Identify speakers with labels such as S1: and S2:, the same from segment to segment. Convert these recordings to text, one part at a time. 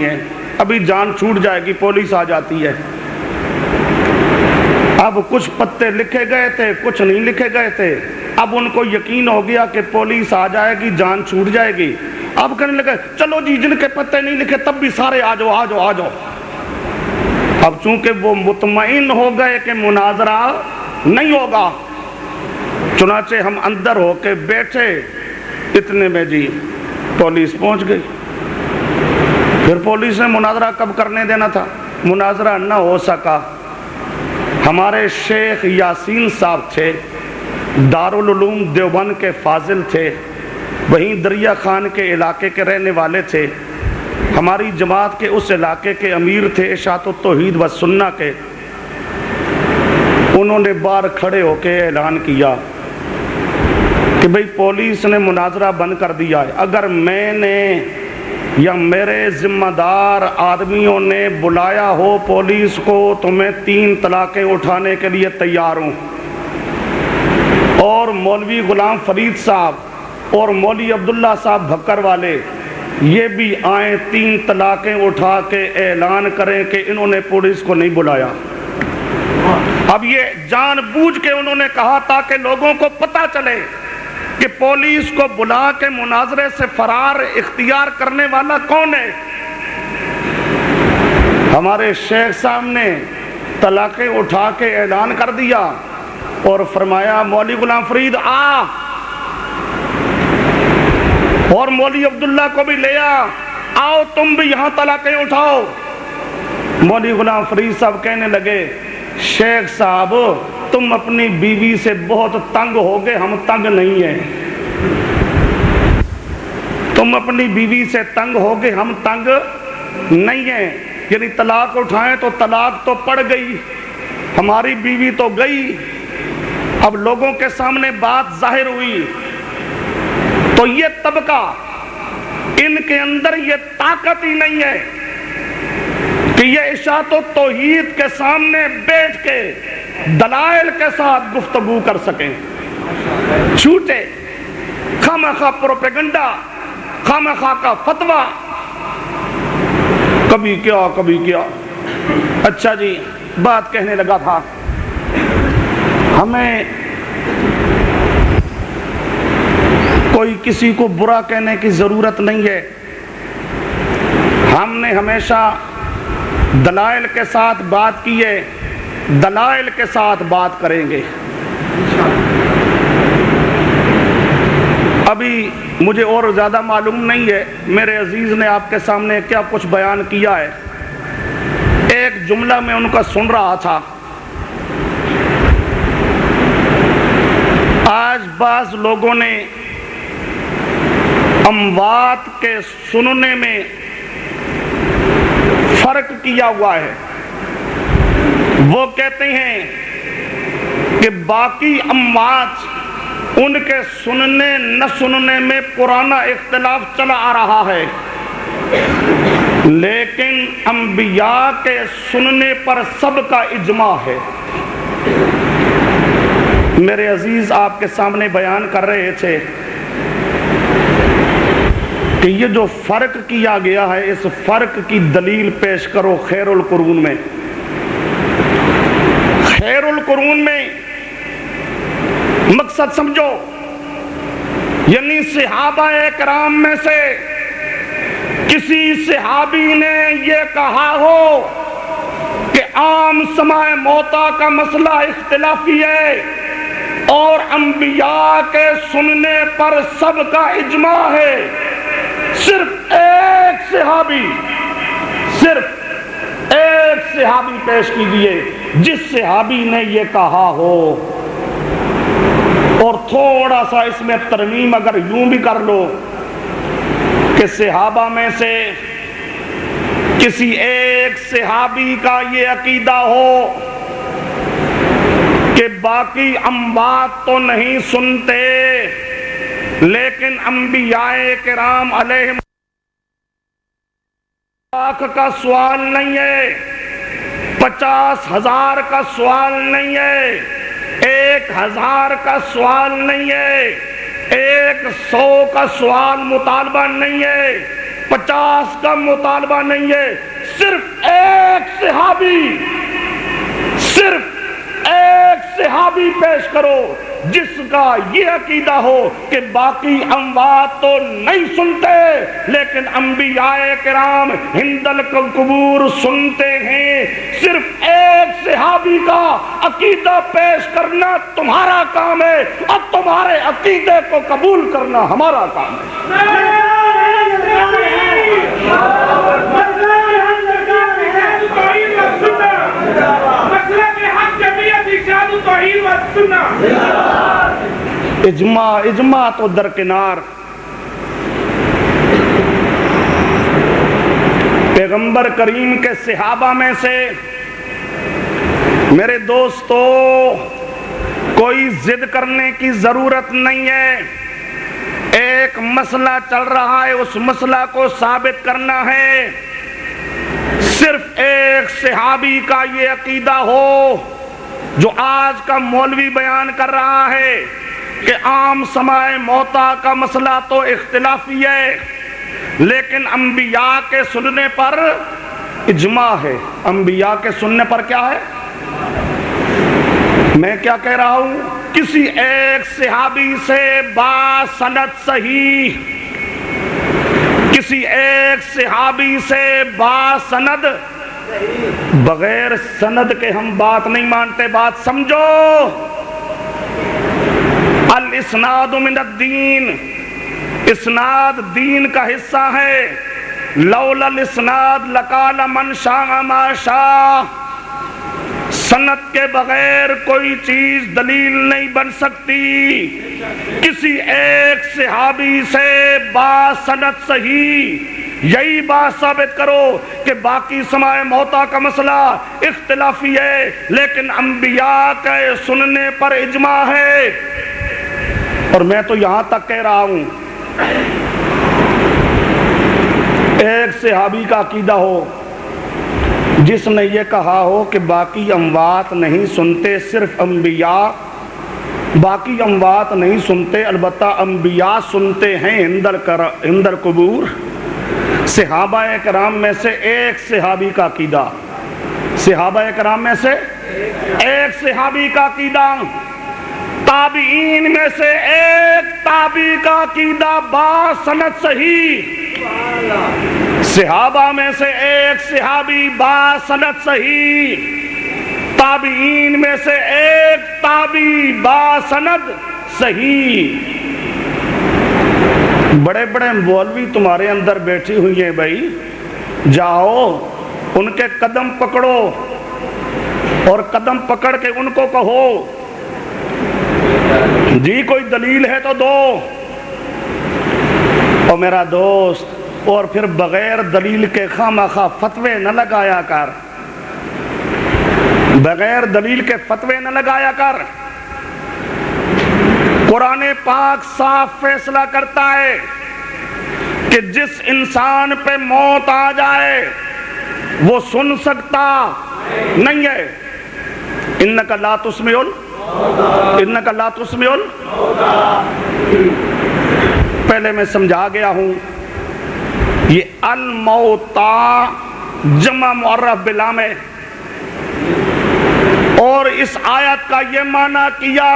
S1: ابھی جان چھوٹ جائے گی، پولیس آ جاتی ہے۔ اب کچھ پتے لکھے گئے تھے، کچھ نہیں لکھے گئے تھے۔ اب ان کو یقین ہو گیا کہ پولیس آ جائے گی، جان چھوٹ جائے گی۔ اب کہنے لگے چلو جی، جن کے پتے نہیں لکھے تب بھی سارے آ جاؤ آ جاؤ آ جاؤ۔ اب چونکہ وہ مطمئن ہو گئے کہ مناظرہ نہیں ہوگا، چنانچہ ہم اندر ہو کے بیٹھے، اتنے میں جی پولیس پہنچ گئی۔ پھر پولیس نے مناظرہ کب کرنے دینا تھا، مناظرہ نہ ہو سکا۔ ہمارے شیخ یاسین صاحب تھے، دارالعلوم دیوبند کے فاضل تھے، وہیں دریا خان کے علاقے کے رہنے والے تھے، ہماری جماعت کے اس علاقے کے امیر تھے اشاعت التوحید و سنہ کے۔ انہوں نے باہر کھڑے ہو کے اعلان کیا کہ بھئی پولیس نے مناظرہ بند کر دیا ہے، اگر میں نے یا میرے ذمہ دار آدمیوں نے بلایا ہو پولیس کو تو میں 3 طلاقیں اٹھانے کے لیے تیار ہوں، اور مولوی غلام فرید صاحب اور مولوی عبداللہ صاحب بھکر والے یہ بھی آئیں، 3 طلاقیں اٹھا کے اعلان کریں کہ انہوں نے پولیس کو نہیں بلایا۔ اب یہ جان بوجھ کے انہوں نے کہا تاکہ لوگوں کو پتہ چلے کہ پولیس کو بلا کے مناظرے سے فرار اختیار کرنے والا کون ہے۔ ہمارے شیخ صاحب نے طلاقیں اٹھا کے اعلان کر دیا اور فرمایا مولوی غلام فرید آ، اور مولوی عبداللہ کو بھی لے آؤ، تم بھی یہاں طلاقیں اٹھاؤ۔ مولوی غلام فرید صاحب کہنے لگے شیخ صاحب تم اپنی بیوی سے بہت تنگ ہو گئے، ہم تنگ نہیں ہیں۔ تم اپنی بیوی سے تنگ ہو گئے، ہم تنگ نہیں ہیں۔ یعنی طلاق اٹھائیں تو طلاق تو پڑ گئی، ہماری بیوی تو گئی۔ اب لوگوں کے سامنے بات ظاہر ہوئی تو یہ طبقہ، ان کے اندر یہ طاقت ہی نہیں ہے کہ یہ اشاعت و توحید کے سامنے بیٹھ کے دلائل کے ساتھ گفتگو کر سکیں۔ جھوٹے خامخواہ پروپیگنڈا، خامخواہ کا فتویٰ، کبھی کیا کبھی کیا۔ اچھا جی، بات کہنے لگا تھا، ہمیں کوئی کسی کو برا کہنے کی ضرورت نہیں ہے، ہم نے ہمیشہ دلائل کے ساتھ بات کی ہے، دلائل کے ساتھ بات کریں گے۔ ابھی مجھے اور زیادہ معلوم نہیں ہے، میرے عزیز نے آپ کے سامنے کیا کچھ بیان کیا ہے۔ ایک جملہ میں ان کا سن رہا تھا، آج بعض لوگوں نے اموات کے سننے میں فرق کیا ہوا ہے۔ وہ کہتے ہیں کہ باقی اموات ان کے سننے نہ سننے میں پرانا اختلاف چلا آ رہا ہے، لیکن انبیاء کے سننے پر سب کا اجماع ہے۔ میرے عزیز آپ کے سامنے بیان کر رہے تھے کہ یہ جو فرق کیا گیا ہے، اس فرق کی دلیل پیش کرو خیر القرون میں۔ خیر القرون میں مقصد سمجھو، یعنی صحابہ کرام میں سے کسی صحابی نے یہ کہا ہو کہ عام سماع موتا کا مسئلہ اختلافی ہے اور انبیاء کے سننے پر سب کا اجماع ہے، صرف ایک صحابی پیش کیجئے جس صحابی نے یہ کہا ہو۔ اور تھوڑا سا اس میں ترمیم اگر یوں بھی کر لو کہ صحابہ میں سے کسی ایک صحابی کا یہ عقیدہ ہو کہ باقی اموات تو نہیں سنتے، لیکن انبیاء کرام علیہم لاکھ کا سوال نہیں ہے، 50,000 کا سوال نہیں ہے، 1,000 کا سوال نہیں ہے، 100 کا سوال مطالبہ نہیں ہے، 50 کا مطالبہ نہیں ہے، صرف ایک صحابی پیش کرو جس کا یہ عقیدہ ہو کہ باقی اموات تو نہیں سنتے لیکن انبیاء کرام عند القبور سنتے ہیں۔ صرف ایک صحابی کا عقیدہ پیش کرنا تمہارا کام ہے اور تمہارے عقیدے کو قبول کرنا ہمارا کام ہے۔ اجماع تو درکنار، پیغمبر کریم کے صحابہ میں سے میرے دوستو کوئی ضد کرنے کی ضرورت نہیں ہے، ایک مسئلہ چل رہا ہے، اس مسئلہ کو ثابت کرنا ہے۔ صرف ایک صحابی کا یہ عقیدہ ہو جو آج کا مولوی بیان کر رہا ہے کہ عام سماع موتا کا مسئلہ تو اختلافی ہے لیکن انبیاء کے سننے پر اجماع ہے۔ انبیاء کے سننے پر کیا ہے؟ میں کیا کہہ رہا ہوں؟ کسی ایک صحابی سے باسند صحیح، کسی ایک صحابی سے باسند، بغیر سند کے ہم بات نہیں مانتے، بات سمجھو۔ الاسناد من الدین، اسناد دین کا حصہ ہے۔ لولا الاسناد لقال من شاء ما شاء، سند کے بغیر کوئی چیز دلیل نہیں بن سکتی۔ کسی ایک صحابی سے باسند صحیح، یہی بات ثابت کرو کہ باقی سماع موتا کا مسئلہ اختلافی ہے لیکن انبیاء کے سننے پر اجماع ہے۔ اور میں تو یہاں تک کہہ رہا ہوں ایک صحابی کا عقیدہ ہو جس نے یہ کہا ہو کہ باقی اموات نہیں سنتے، صرف انبیاء، باقی اموات نہیں سنتے البتہ انبیاء سنتے ہیں عند القبور۔ صحابہ کرام میں سے ایک صحابی کا عقیدہ، صحابہ کرام میں سے ایک صحابی کا عقیدہ، تابعین میں سے ایک تابعی کا عقیدہ باسند صحیح، صحابہ میں سے ایک صحابی باسند صحیح، تابعین میں سے ایک تابعی باسند صحیح۔ بڑے بڑے مولوی تمہارے اندر بیٹھی ہوئی ہیں بھائی، جاؤ ان کے قدم پکڑو اور قدم پکڑ کے ان کو کہو جی کوئی دلیل ہے تو دو۔ اور میرا دوست، اور پھر بغیر دلیل کے خواہ فتوے نہ لگایا کر، بغیر دلیل کے فتوے نہ لگایا کر۔ قرآن پاک صاف فیصلہ کرتا ہے کہ جس انسان پہ موت آ جائے وہ سن سکتا نہیں ہے۔ انک لا تسمع انک لا تسمع، پہلے میں سمجھا گیا ہوں، یہ الموتا جمع معرف بلام ہے، اور اس آیت کا یہ معنی کیا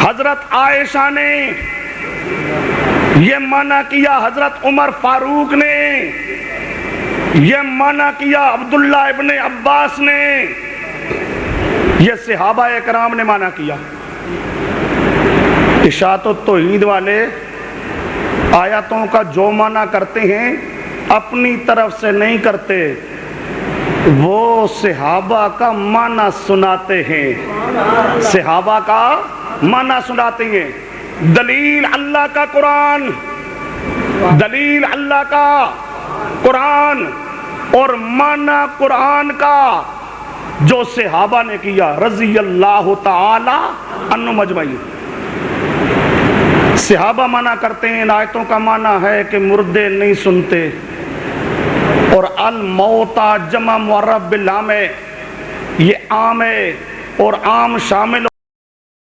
S1: حضرت عائشہ نے، یہ معنی کیا حضرت عمر فاروق نے، یہ معنی کیا عبداللہ ابن عباس نے، یہ صحابہ کرام نے معنی کیا۔ اشاعت التوحید والے آیاتوں کا جو معنی کرتے ہیں اپنی طرف سے نہیں کرتے، وہ صحابہ کا معنی سناتے ہیں، صحابہ کا معنی سناتے ہیں۔ دلیل اللہ کا قرآن، دلیل اللہ کا قرآن، اور معنی قرآن کا جو صحابہ نے کیا رضی اللہ تعالی عنہم اجمعین۔ صحابہ معنی کرتے ہیں، ان آیتوں کا معنی ہے کہ مردے نہیں سنتے، اور الموتا جمع معرف باللام ہے، یہ عام ہے اور عام شامل